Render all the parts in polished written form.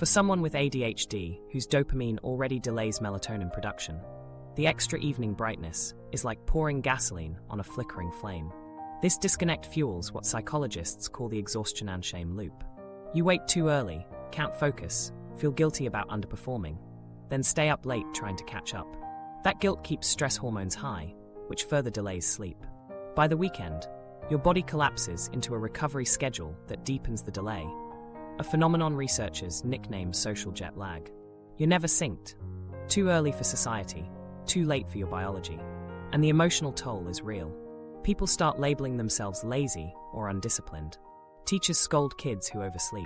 For someone with ADHD, whose dopamine already delays melatonin production, the extra evening brightness is like pouring gasoline on a flickering flame. This disconnect fuels what psychologists call the exhaustion and shame loop. You wake too early, can't focus, feel guilty about underperforming, then stay up late trying to catch up. That guilt keeps stress hormones high, which further delays sleep. By the weekend, your body collapses into a recovery schedule that deepens the delay, a phenomenon researchers nickname social jet lag. You're never synced, too early for society, too late for your biology, and the emotional toll is real. People start labeling themselves lazy or undisciplined. Teachers scold kids who oversleep.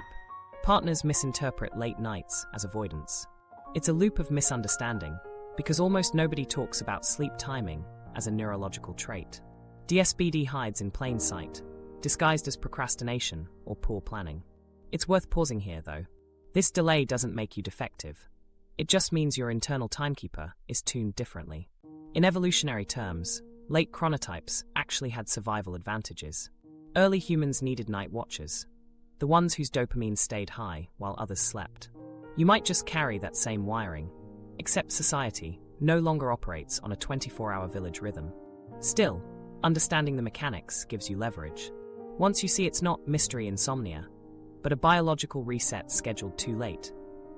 Partners misinterpret late nights as avoidance. It's a loop of misunderstanding, because almost nobody talks about sleep timing as a neurological trait. DSPD hides in plain sight, disguised as procrastination or poor planning. It's worth pausing here, though. This delay doesn't make you defective. It just means your internal timekeeper is tuned differently. In evolutionary terms, late chronotypes actually had survival advantages. Early humans needed night watchers, the ones whose dopamine stayed high while others slept. You might just carry that same wiring, except society no longer operates on a 24-hour village rhythm. Still, understanding the mechanics gives you leverage. Once you see it's not mystery insomnia, but a biological reset scheduled too late,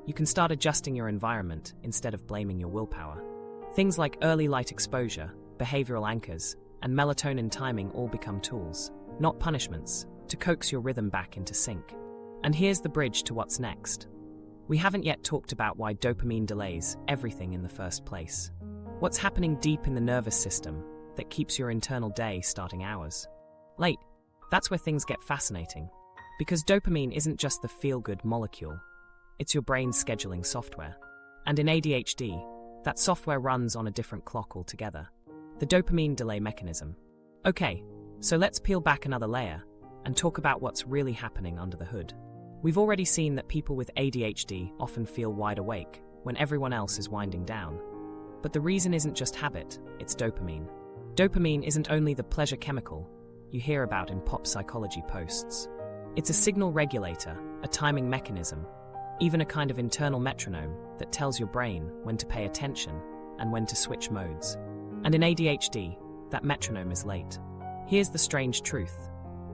you can start adjusting your environment instead of blaming your willpower. Things like early light exposure, behavioral anchors, and melatonin timing all become tools, not punishments, to coax your rhythm back into sync. And here's the bridge to what's next. We haven't yet talked about why dopamine delays everything in the first place. What's happening deep in the nervous system that keeps your internal day starting hours late? That's where things get fascinating. Because dopamine isn't just the feel-good molecule, it's your brain's scheduling software. And in ADHD, that software runs on a different clock altogether. The dopamine delay mechanism. Okay, so let's peel back another layer and talk about what's really happening under the hood. We've already seen that people with ADHD often feel wide awake when everyone else is winding down. But the reason isn't just habit, it's dopamine. Dopamine isn't only the pleasure chemical you hear about in pop psychology posts. It's a signal regulator, a timing mechanism, even a kind of internal metronome that tells your brain when to pay attention and when to switch modes. And in ADHD, that metronome is late. Here's the strange truth.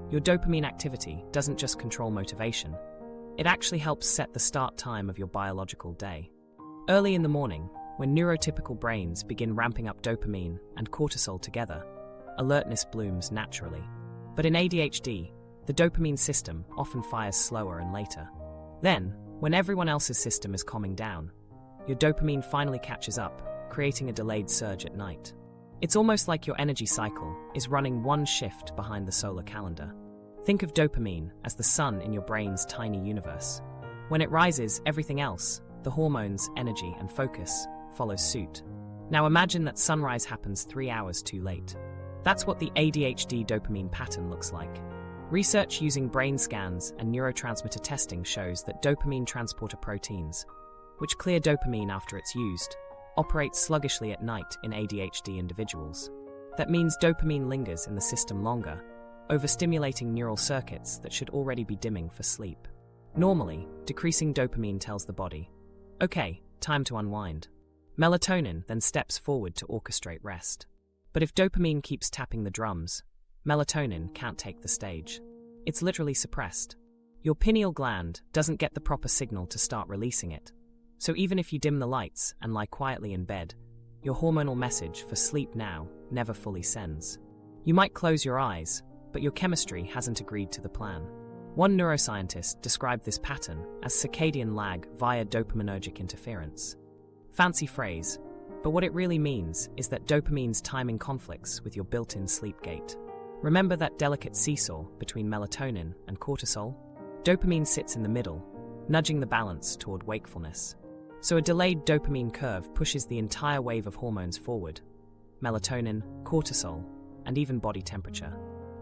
Your dopamine activity doesn't just control motivation. It actually helps set the start time of your biological day. Early in the morning, when neurotypical brains begin ramping up dopamine and cortisol together, alertness blooms naturally. But in ADHD, the dopamine system often fires slower and later. Then, when everyone else's system is calming down, your dopamine finally catches up, creating a delayed surge at night. It's almost like your energy cycle is running one shift behind the solar calendar. Think of dopamine as the sun in your brain's tiny universe. When it rises, everything else, the hormones, energy, and focus, follows suit. Now imagine that sunrise happens 3 hours too late. That's what the ADHD dopamine pattern looks like. Research using brain scans and neurotransmitter testing shows that dopamine transporter proteins, which clear dopamine after it's used, operate sluggishly at night in ADHD individuals. That means dopamine lingers in the system longer, overstimulating neural circuits that should already be dimming for sleep. Normally, decreasing dopamine tells the body, okay, time to unwind. Melatonin then steps forward to orchestrate rest. But if dopamine keeps tapping the drums, melatonin can't take the stage. It's literally suppressed. Your pineal gland doesn't get the proper signal to start releasing it. So even if you dim the lights and lie quietly in bed, your hormonal message for sleep now never fully sends. You might close your eyes, but your chemistry hasn't agreed to the plan. One neuroscientist described this pattern as circadian lag via dopaminergic interference. Fancy phrase, but what it really means is that dopamine's timing conflicts with your built-in sleep gate. Remember that delicate seesaw between melatonin and cortisol? Dopamine sits in the middle, nudging the balance toward wakefulness. So a delayed dopamine curve pushes the entire wave of hormones forward: melatonin, cortisol, and even body temperature.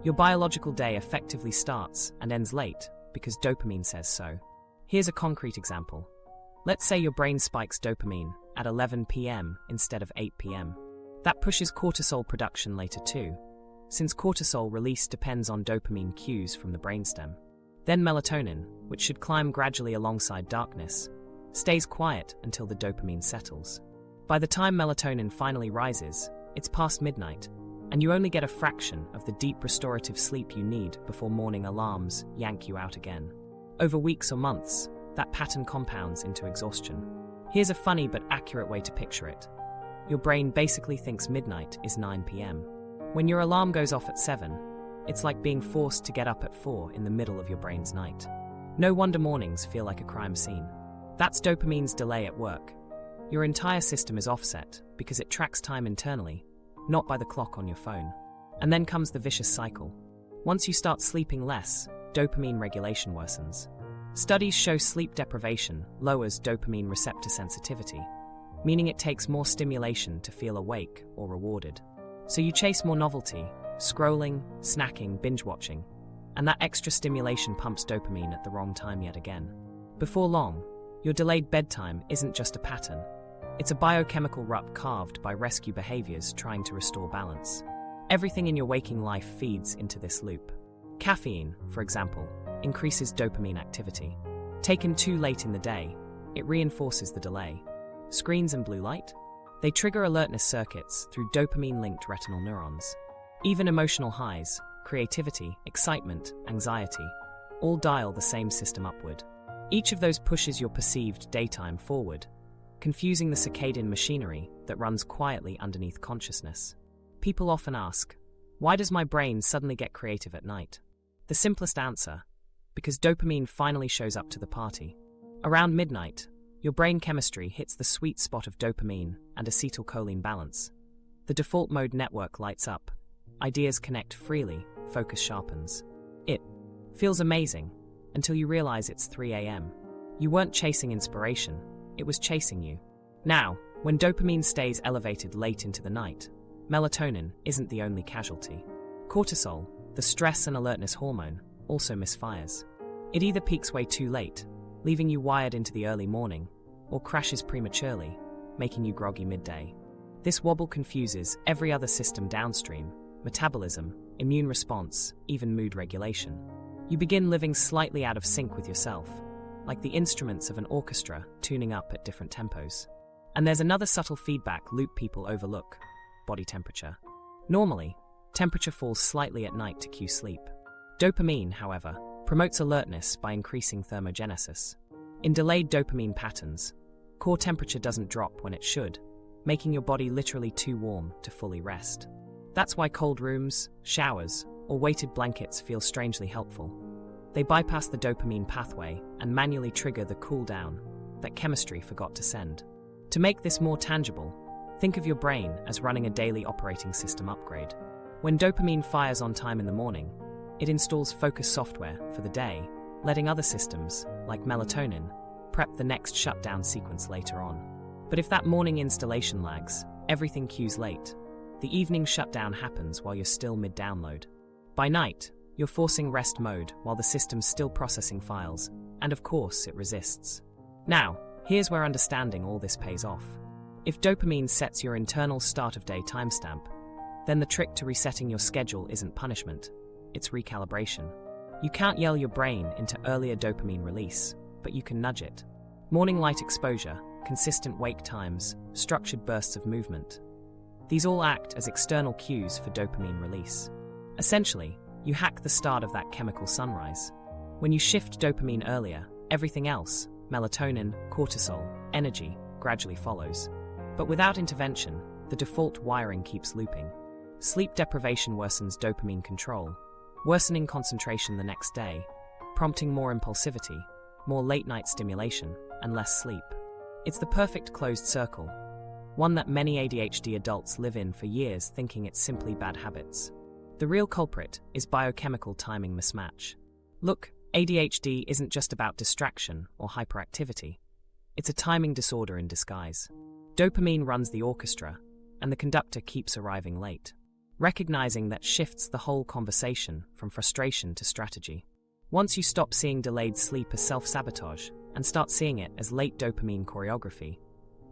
Your biological day effectively starts and ends late because dopamine says so. Here's a concrete example. Let's say your brain spikes dopamine at 11 p.m. instead of 8 p.m. That pushes cortisol production later too, since cortisol release depends on dopamine cues from the brainstem. Then melatonin, which should climb gradually alongside darkness, stays quiet until the dopamine settles. By the time melatonin finally rises, it's past midnight, and you only get a fraction of the deep restorative sleep you need before morning alarms yank you out again. Over weeks or months, that pattern compounds into exhaustion. Here's a funny but accurate way to picture it. Your brain basically thinks midnight is 9 p.m. When your alarm goes off at 7, it's like being forced to get up at 4 in the middle of your brain's night. No wonder mornings feel like a crime scene. That's dopamine's delay at work. Your entire system is offset because it tracks time internally, not by the clock on your phone. And then comes the vicious cycle. Once you start sleeping less, dopamine regulation worsens. Studies show sleep deprivation lowers dopamine receptor sensitivity, meaning it takes more stimulation to feel awake or rewarded. So you chase more novelty, scrolling, snacking, binge-watching, and that extra stimulation pumps dopamine at the wrong time yet again. Before long, your delayed bedtime isn't just a pattern. It's a biochemical rut carved by rescue behaviors trying to restore balance. Everything in your waking life feeds into this loop. Caffeine, for example, increases dopamine activity. Taken too late in the day, it reinforces the delay. Screens and blue light? They trigger alertness circuits through dopamine-linked retinal neurons. Even emotional highs, creativity, excitement, anxiety, all dial the same system upward. Each of those pushes your perceived daytime forward, confusing the circadian machinery that runs quietly underneath consciousness. People often ask, why does my brain suddenly get creative at night? The simplest answer, because dopamine finally shows up to the party. Around midnight, your brain chemistry hits the sweet spot of dopamine and acetylcholine balance. The default mode network lights up, ideas connect freely, focus sharpens. It feels amazing until you realize it's 3 a.m. You weren't chasing inspiration, it was chasing you. Now, when dopamine stays elevated late into the night, melatonin isn't the only casualty. Cortisol, the stress and alertness hormone, also misfires. It either peaks way too late, leaving you wired into the early morning, or crashes prematurely, making you groggy midday. This wobble confuses every other system downstream: metabolism, immune response, even mood regulation. You begin living slightly out of sync with yourself, like the instruments of an orchestra tuning up at different tempos. And there's another subtle feedback loop people overlook: body temperature. Normally, temperature falls slightly at night to cue sleep. Dopamine, however, promotes alertness by increasing thermogenesis. In delayed dopamine patterns, core temperature doesn't drop when it should, making your body literally too warm to fully rest. That's why cold rooms, showers, or weighted blankets feel strangely helpful. They bypass the dopamine pathway and manually trigger the cool down that chemistry forgot to send. To make this more tangible, think of your brain as running a daily operating system upgrade. When dopamine fires on time in the morning, it installs focus software for the day, letting other systems, like melatonin, prep the next shutdown sequence later on. But if that morning installation lags, everything cues late. The evening shutdown happens while you're still mid-download. By night, you're forcing rest mode while the system's still processing files, and of course it resists. Now, here's where understanding all this pays off. If dopamine sets your internal start-of-day timestamp, then the trick to resetting your schedule isn't punishment, it's recalibration. You can't yell your brain into earlier dopamine release, but you can nudge it. Morning light exposure, consistent wake times, structured bursts of movement. These all act as external cues for dopamine release. Essentially, you hack the start of that chemical sunrise. When you shift dopamine earlier, everything else, melatonin, cortisol, energy, gradually follows. But without intervention, the default wiring keeps looping. Sleep deprivation worsens dopamine control, worsening concentration the next day, prompting more impulsivity, more late-night stimulation, and less sleep. It's the perfect closed circle, one that many ADHD adults live in for years thinking it's simply bad habits. The real culprit is biochemical timing mismatch. Look, ADHD isn't just about distraction or hyperactivity. It's a timing disorder in disguise. Dopamine runs the orchestra, and the conductor keeps arriving late. Recognizing that shifts the whole conversation from frustration to strategy. Once you stop seeing delayed sleep as self-sabotage and start seeing it as late dopamine choreography,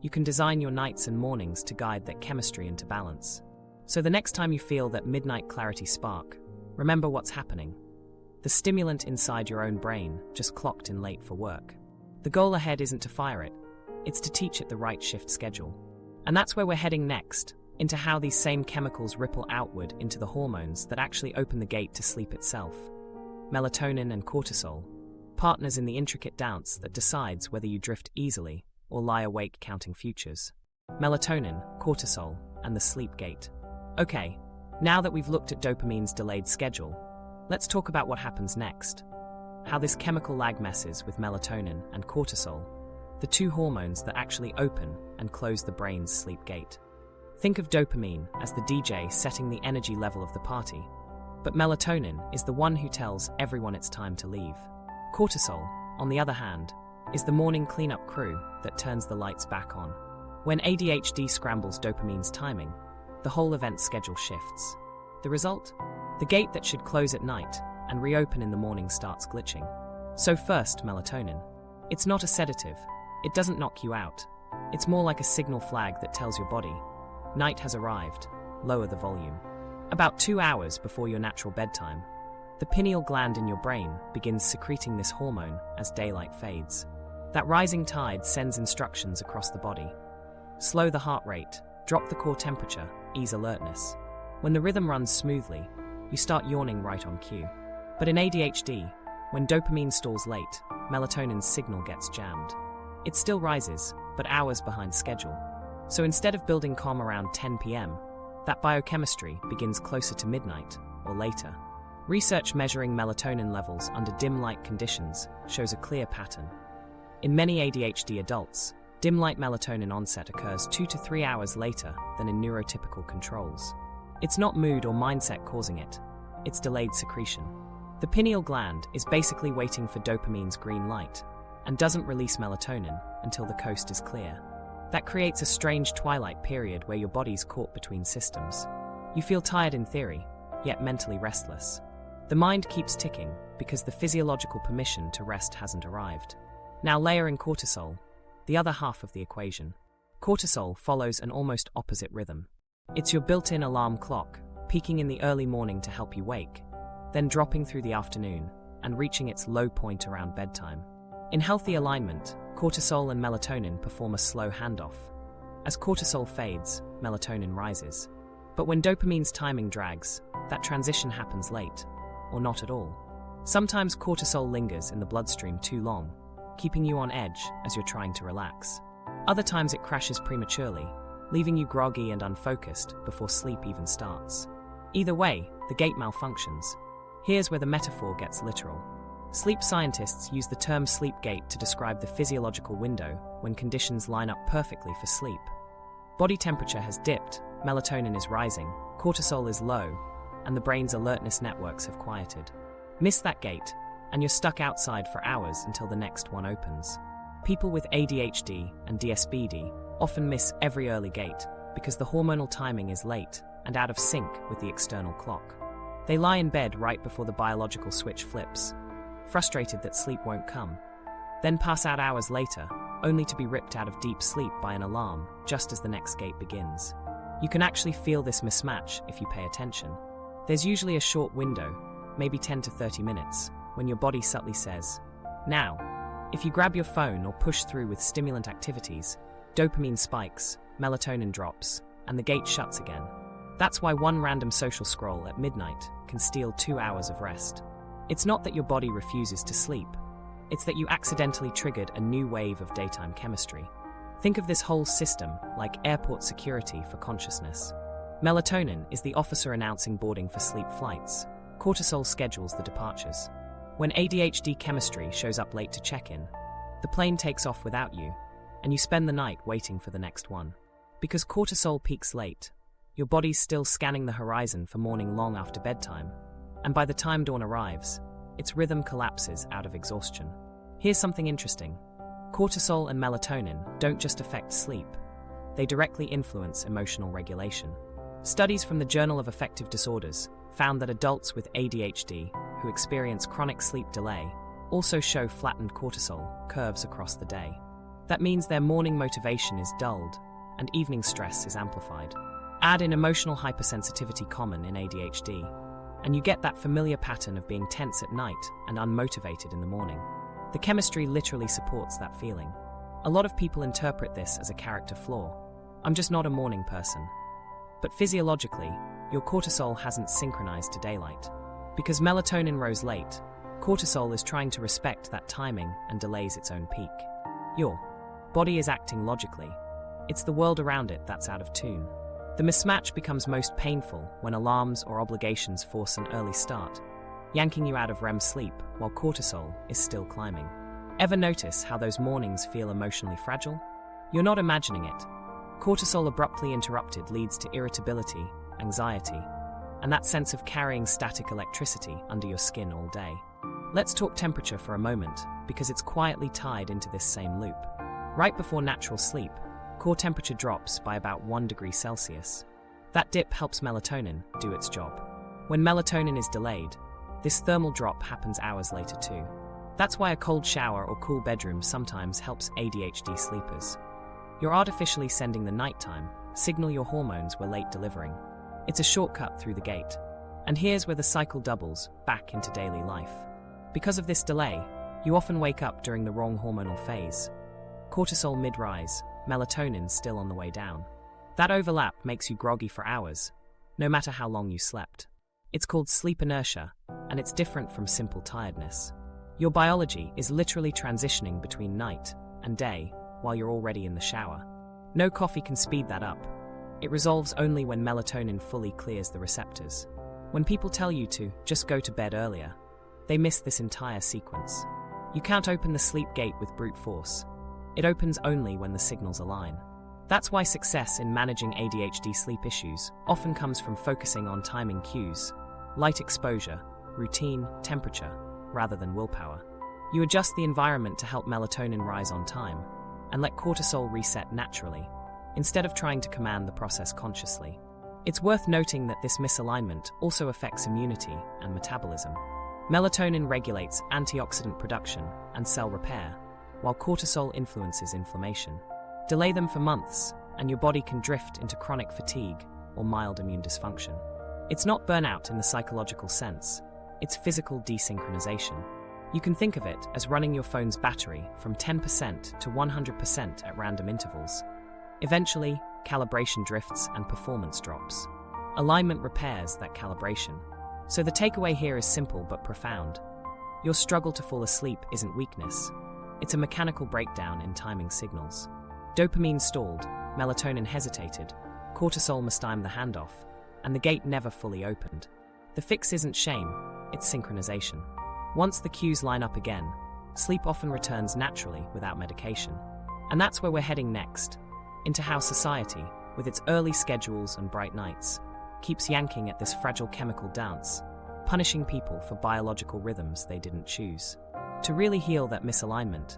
you can design your nights and mornings to guide that chemistry into balance. So the next time you feel that midnight clarity spark, remember what's happening. the stimulant inside your own brain just clocked in late for work. The goal ahead isn't to fire it, it's to teach it the right shift schedule. And that's where we're heading next, into how these same chemicals ripple outward into the hormones that actually open the gate to sleep itself. Melatonin and cortisol, partners in the intricate dance that decides whether you drift easily or lie awake counting futures. Melatonin, cortisol, and the sleep gate. Okay, now that we've looked at dopamine's delayed schedule, let's talk about what happens next. How this chemical lag messes with melatonin and cortisol, the two hormones that actually open and close the brain's sleep gate. Think of dopamine as the DJ setting the energy level of the party, but melatonin is the one who tells everyone it's time to leave. Cortisol, on the other hand, is the morning cleanup crew that turns the lights back on. When ADHD scrambles dopamine's timing, the whole event schedule shifts. The result? The gate that should close at night and reopen in the morning starts glitching. So first, melatonin. It's not a sedative. It doesn't knock you out. It's more like a signal flag that tells your body, night has arrived, lower the volume. About 2 hours before your natural bedtime, the pineal gland in your brain begins secreting this hormone as daylight fades. That rising tide sends instructions across the body. Slow the heart rate, drop the core temperature, ease alertness. When the rhythm runs smoothly, you start yawning right on cue. But in ADHD, when dopamine stalls late, melatonin's signal gets jammed. It still rises, but hours behind schedule. So instead of building calm around 10 p.m., that biochemistry begins closer to midnight or later. Research measuring melatonin levels under dim light conditions shows a clear pattern. In many ADHD adults, dim light melatonin onset occurs 2 to 3 hours later than in neurotypical controls. It's not mood or mindset causing it, it's delayed secretion. The pineal gland is basically waiting for dopamine's green light and doesn't release melatonin until the coast is clear. That creates a strange twilight period where your body's caught between systems. You feel tired in theory, yet mentally restless. The mind keeps ticking because the physiological permission to rest hasn't arrived. Now layer in cortisol, the other half of the equation. Cortisol follows an almost opposite rhythm. It's your built-in alarm clock, peaking in the early morning to help you wake, then dropping through the afternoon and reaching its low point around bedtime. In healthy alignment, cortisol and melatonin perform a slow handoff. As cortisol fades, melatonin rises. But when dopamine's timing drags, that transition happens late, or not at all. Sometimes cortisol lingers in the bloodstream too long, keeping you on edge as you're trying to relax. Other times it crashes prematurely, leaving you groggy and unfocused before sleep even starts. Either way, the gate malfunctions. Here's where the metaphor gets literal. Sleep scientists use the term sleep gate to describe the physiological window when conditions line up perfectly for sleep. Body temperature has dipped, melatonin is rising, cortisol is low, and the brain's alertness networks have quieted. Miss that gate, and you're stuck outside for hours until the next one opens. People with ADHD and DSPD often miss every early gate because the hormonal timing is late and out of sync with the external clock. They lie in bed right before the biological switch flips, frustrated that sleep won't come, then pass out hours later, only to be ripped out of deep sleep by an alarm just as the next gate begins. You can actually feel this mismatch if you pay attention. There's usually a short window, maybe 10 to 30 minutes, when your body subtly says, now. If you grab your phone or push through with stimulant activities, dopamine spikes, melatonin drops, and the gate shuts again. That's why one random social scroll at midnight can steal 2 hours of rest. It's not that your body refuses to sleep, it's that you accidentally triggered a new wave of daytime chemistry. Think of this whole system like airport security for consciousness. Melatonin is the officer announcing boarding for sleep flights. Cortisol schedules the departures. When ADHD chemistry shows up late to check in, the plane takes off without you, and you spend the night waiting for the next one. Because cortisol peaks late, your body's still scanning the horizon for morning long after bedtime, and by the time dawn arrives, its rhythm collapses out of exhaustion. Here's something interesting. Cortisol and melatonin don't just affect sleep, they directly influence emotional regulation. Studies from the Journal of Affective Disorders found that adults with ADHD who experience chronic sleep delay also show flattened cortisol curves across the day. That means their morning motivation is dulled and evening stress is amplified. Add in emotional hypersensitivity common in ADHD, and you get that familiar pattern of being tense at night and unmotivated in the morning. The chemistry literally supports that feeling. A lot of people interpret this as a character flaw. I'm just not a morning person. But physiologically, your cortisol hasn't synchronized to daylight. Because melatonin rose late, cortisol is trying to respect that timing and delays its own peak. Your body is acting logically. It's the world around it that's out of tune. The mismatch becomes most painful when alarms or obligations force an early start, yanking you out of REM sleep while cortisol is still climbing. Ever notice how those mornings feel emotionally fragile? You're not imagining it. Cortisol abruptly interrupted leads to irritability, anxiety, and that sense of carrying static electricity under your skin all day. Let's talk temperature for a moment, because it's quietly tied into this same loop. Right before natural sleep, core temperature drops by about 1 degree Celsius. That dip helps melatonin do its job. When melatonin is delayed, this thermal drop happens hours later too. That's why a cold shower or cool bedroom sometimes helps ADHD sleepers. You're artificially sending the nighttime signal your hormones were late delivering. It's a shortcut through the gate. And here's where the cycle doubles back into daily life. Because of this delay, you often wake up during the wrong hormonal phase. Cortisol mid-rise, melatonin still on the way down. That overlap makes you groggy for hours, no matter how long you slept. It's called sleep inertia, and it's different from simple tiredness. Your biology is literally transitioning between night and day while you're already in the shower. No coffee can speed that up. It resolves only when melatonin fully clears the receptors. When people tell you to just go to bed earlier, they miss this entire sequence. You can't open the sleep gate with brute force. It opens only when the signals align. That's why success in managing ADHD sleep issues often comes from focusing on timing cues, light exposure, routine, temperature, rather than willpower. You adjust the environment to help melatonin rise on time, and let cortisol reset naturally, instead of trying to command the process consciously. It's worth noting that this misalignment also affects immunity and metabolism. Melatonin regulates antioxidant production and cell repair, while cortisol influences inflammation. Delay them for months, and your body can drift into chronic fatigue or mild immune dysfunction. It's not burnout in the psychological sense, it's physical desynchronization. You can think of it as running your phone's battery from 10% to 100% at random intervals. Eventually, calibration drifts and performance drops. Alignment repairs that calibration. So the takeaway here is simple but profound. Your struggle to fall asleep isn't weakness. It's a mechanical breakdown in timing signals. Dopamine stalled, melatonin hesitated, cortisol mistimed the handoff, and the gate never fully opened. The fix isn't shame, it's synchronization. Once the cues line up again, sleep often returns naturally without medication. And that's where we're heading next, into how society, with its early schedules and bright nights, keeps yanking at this fragile chemical dance, punishing people for biological rhythms they didn't choose. To really heal that misalignment,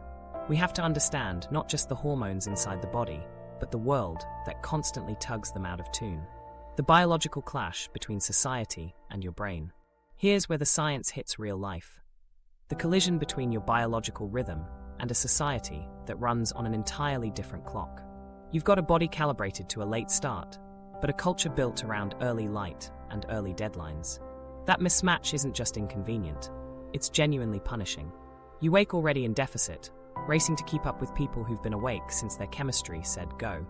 we have to understand not just the hormones inside the body, but the world that constantly tugs them out of tune. The biological clash between society and your brain. Here's where the science hits real life. The collision between your biological rhythm and a society that runs on an entirely different clock. You've got a body calibrated to a late start, but a culture built around early light and early deadlines. That mismatch isn't just inconvenient, it's genuinely punishing. You wake already in deficit, racing to keep up with people who've been awake since their chemistry said go.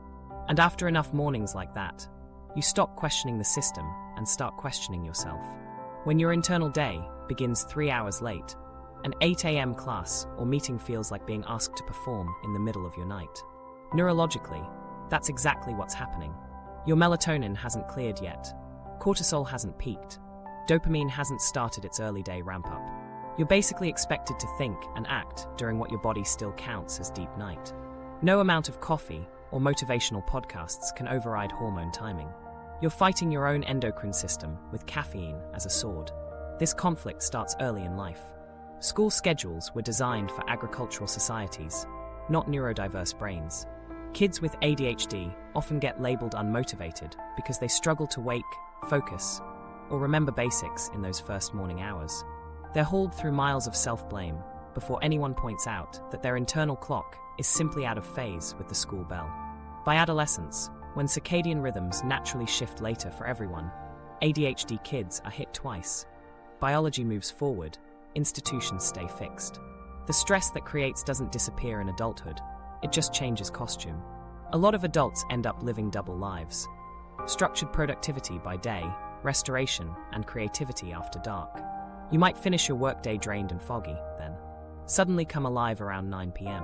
And after enough mornings like that, you stop questioning the system and start questioning yourself. When your internal day begins 3 hours late, an 8 a.m. class or meeting feels like being asked to perform in the middle of your night. Neurologically, that's exactly what's happening. Your melatonin hasn't cleared yet, cortisol hasn't peaked, dopamine hasn't started its early day ramp-up. You're basically expected to think and act during what your body still counts as deep night. No amount of coffee or motivational podcasts can override hormone timing. You're fighting your own endocrine system with caffeine as a sword. This conflict starts early in life. School schedules were designed for agricultural societies, not neurodiverse brains. Kids with ADHD often get labeled unmotivated because they struggle to wake, focus, or remember basics in those first morning hours. They're hauled through miles of self-blame before anyone points out that their internal clock is simply out of phase with the school bell. By adolescence, when circadian rhythms naturally shift later for everyone, ADHD kids are hit twice. Biology moves forward, institutions stay fixed. The stress that creates doesn't disappear in adulthood, it just changes costume. A lot of adults end up living double lives. Structured productivity by day, restoration and creativity after dark. You might finish your workday drained and foggy, then suddenly come alive around 9 p.m.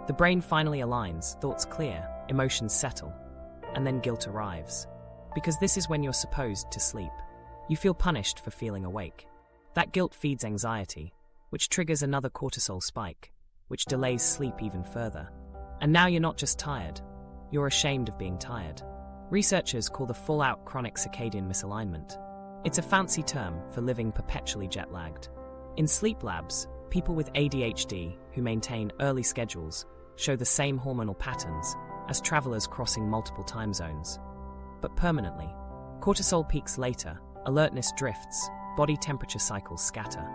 The brain finally aligns, thoughts clear, emotions settle, and then guilt arrives. Because this is when you're supposed to sleep. You feel punished for feeling awake. That guilt feeds anxiety, which triggers another cortisol spike, which delays sleep even further. And now you're not just tired, you're ashamed of being tired. Researchers call the fallout chronic circadian misalignment. It's a fancy term for living perpetually jet-lagged. In sleep labs, people with ADHD who maintain early schedules show the same hormonal patterns as travelers crossing multiple time zones. But permanently, cortisol peaks later, alertness drifts, body temperature cycles scatter.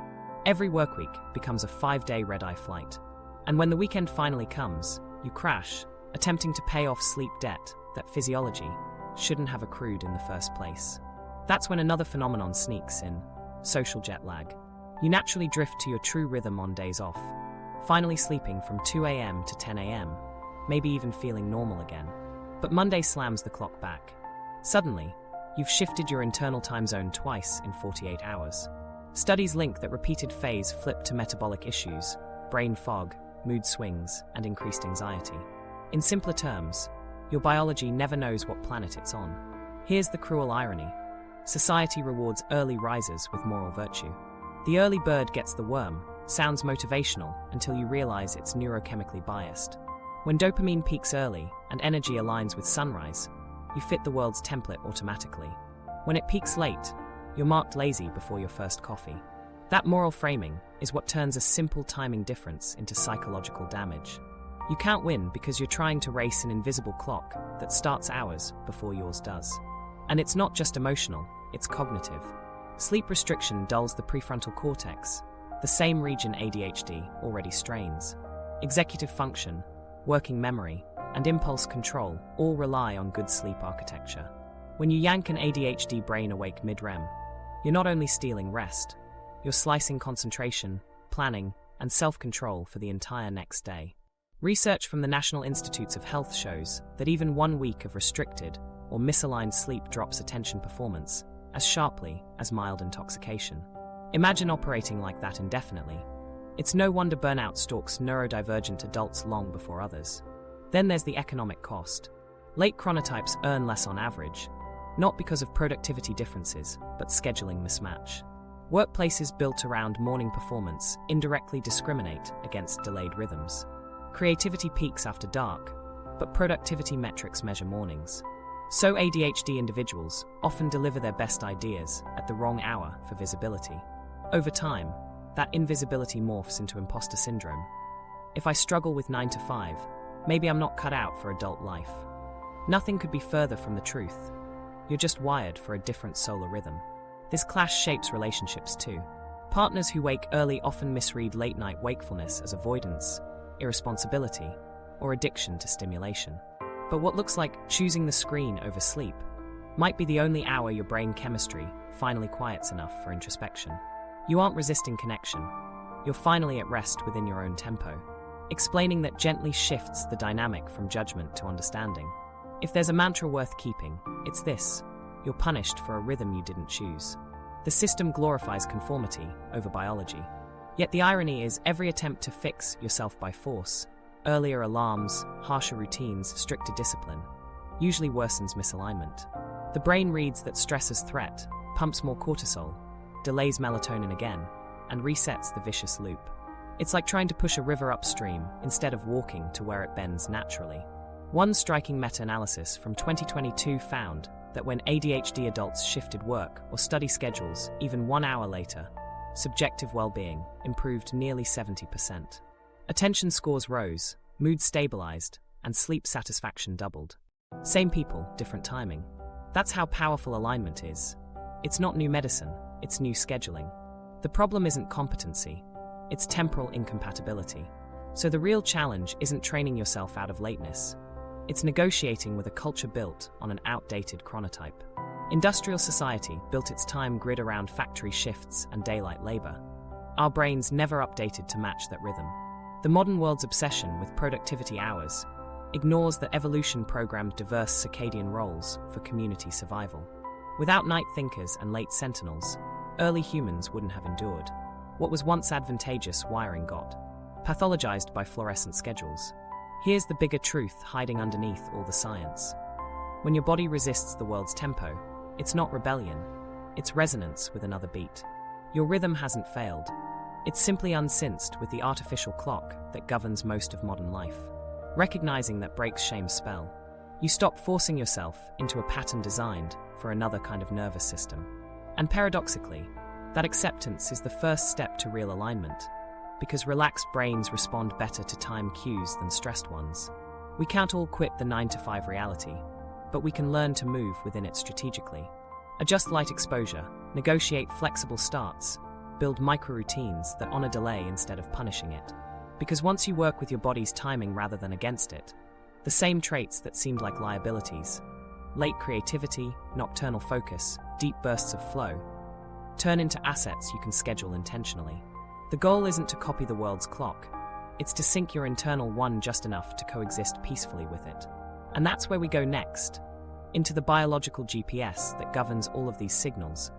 Every workweek becomes a 5-day red-eye flight. And when the weekend finally comes, you crash, attempting to pay off sleep debt that physiology shouldn't have accrued in the first place. That's when another phenomenon sneaks in: social jet lag. You naturally drift to your true rhythm on days off, finally sleeping from 2 a.m. to 10 a.m., maybe even feeling normal again. But Monday slams the clock back. Suddenly, you've shifted your internal time zone twice in 48 hours. Studies link that repeated phase flip to metabolic issues, brain fog, mood swings, and increased anxiety. In simpler terms, your biology never knows what planet it's on. Here's the cruel irony. Society rewards early risers with moral virtue. The early bird gets the worm sounds motivational until you realize it's neurochemically biased. When dopamine peaks early and energy aligns with sunrise, you fit the world's template automatically. When it peaks late, you're marked lazy before your first coffee. That moral framing is what turns a simple timing difference into psychological damage. You can't win because you're trying to race an invisible clock that starts hours before yours does. And it's not just emotional, it's cognitive. Sleep restriction dulls the prefrontal cortex, the same region ADHD already strains. Executive function, working memory, and impulse control all rely on good sleep architecture. When you yank an ADHD brain awake mid-REM, you're not only stealing rest, you're slicing concentration, planning, and self-control for the entire next day. Research from the National Institutes of Health shows that even 1 week of restricted or misaligned sleep drops attention performance as sharply as mild intoxication. Imagine operating like that indefinitely. It's no wonder burnout stalks neurodivergent adults long before others. Then there's the economic cost. Late chronotypes earn less on average, not because of productivity differences, but scheduling mismatch. Workplaces built around morning performance indirectly discriminate against delayed rhythms. Creativity peaks after dark, but productivity metrics measure mornings. So ADHD individuals often deliver their best ideas at the wrong hour for visibility. Over time, that invisibility morphs into imposter syndrome. If I struggle with 9 to 5, maybe I'm not cut out for adult life. Nothing could be further from the truth. You're just wired for a different solar rhythm. This clash shapes relationships too. Partners who wake early often misread late-night wakefulness as avoidance, irresponsibility, or addiction to stimulation. But what looks like choosing the screen over sleep might be the only hour your brain chemistry finally quiets enough for introspection. You aren't resisting connection. You're finally at rest within your own tempo, explaining that gently shifts the dynamic from judgment to understanding. If there's a mantra worth keeping, it's this: you're punished for a rhythm you didn't choose. The system glorifies conformity over biology. Yet the irony is every attempt to fix yourself by force, earlier alarms, harsher routines, stricter discipline, usually worsens misalignment. The brain reads that stress as threat, pumps more cortisol, delays melatonin again, and resets the vicious loop. It's like trying to push a river upstream instead of walking to where it bends naturally. One striking meta-analysis from 2022 found that when ADHD adults shifted work or study schedules even 1 hour later, subjective well-being improved nearly 70%. Attention scores rose, mood stabilized, and sleep satisfaction doubled. Same people, different timing. That's how powerful alignment is. It's not new medicine, it's new scheduling. The problem isn't competency, it's temporal incompatibility. So the real challenge isn't training yourself out of lateness. It's negotiating with a culture built on an outdated chronotype. Industrial society built its time grid around factory shifts and daylight labor. Our brains never updated to match that rhythm. The modern world's obsession with productivity hours ignores that evolution programmed diverse circadian roles for community survival. Without night thinkers and late sentinels, early humans wouldn't have endured. What was once advantageous wiring got pathologized by fluorescent schedules. Here's the bigger truth hiding underneath all the science. When your body resists the world's tempo, it's not rebellion, it's resonance with another beat. Your rhythm hasn't failed. It's simply unsynced with the artificial clock that governs most of modern life. Recognizing that breaks shame's spell, you stop forcing yourself into a pattern designed for another kind of nervous system. And paradoxically, that acceptance is the first step to real alignment, because relaxed brains respond better to time cues than stressed ones. We can't all quit the 9-to-5 reality, but we can learn to move within it strategically. Adjust light exposure, negotiate flexible starts, build micro-routines that honor delay instead of punishing it. Because once you work with your body's timing rather than against it, the same traits that seemed like liabilities, late creativity, nocturnal focus, deep bursts of flow, turn into assets you can schedule intentionally. The goal isn't to copy the world's clock, it's to sync your internal one just enough to coexist peacefully with it. And that's where we go next, into the biological GPS that governs all of these signals,